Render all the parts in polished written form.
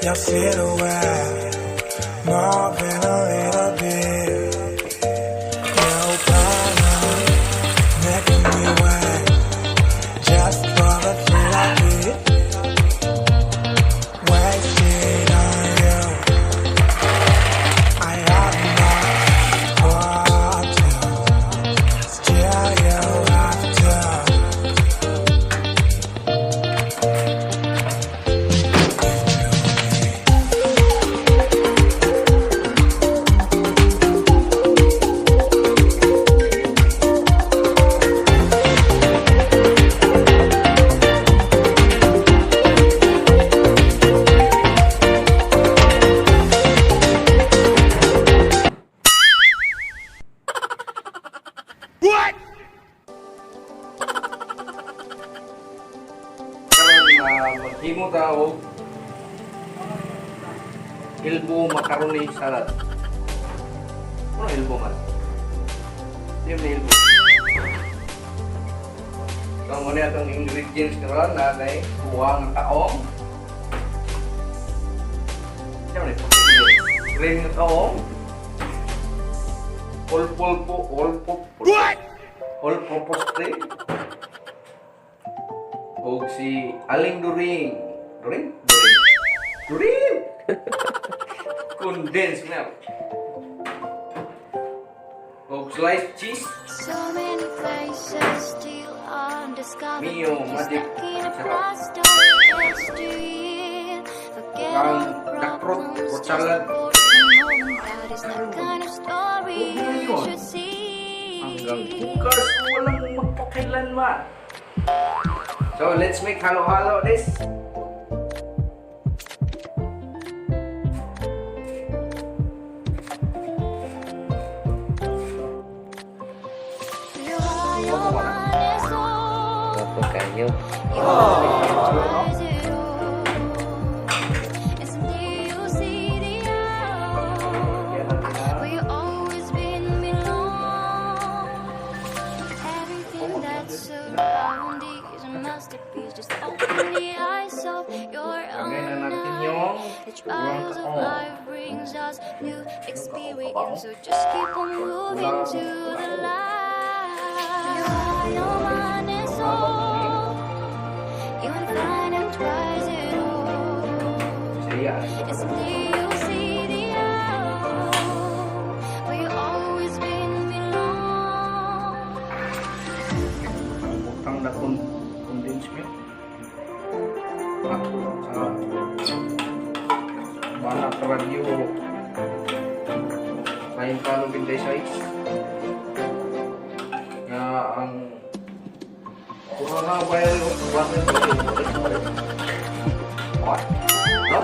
your silhouette, moving a little bit. Your partner making me wet, just for the thrill of it. Wasted on you. I have not what to, still you have to. Maghimo ta og elbow macaroni salad. Ano elbow man? Di man elbow. So muna itong ingredients karon na ay buwang taong. Diyan ni cream ng taong. All purpose cream. Og si aling during. Condensed milk. Og sliced cheese. So many places still undiscovered. Mio, magic. Ang dakprot, fruit salad. Hanggang bukas walang magpakailanman. So let's make halo-halo this. Opo kayo. Just open the eyes of your own eyes. The trials of life brings us new experience. So just keep on moving to the light. Your mind and soul, you will find and twice it all. It's clear you see the out where you always been belong. Butang na condensed milk. Banak radio lain kalau bintay size na ang coronavirus bakit what no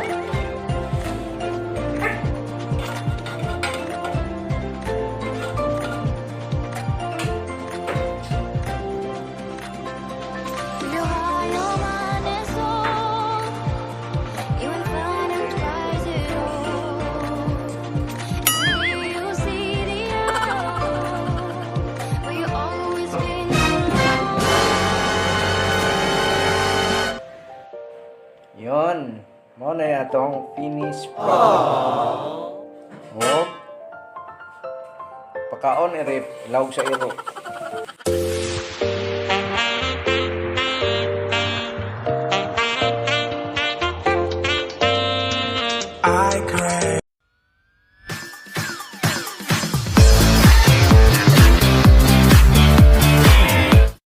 Yon, mo na atong finished product. Oh. Pakaon irip, lawg sa iro.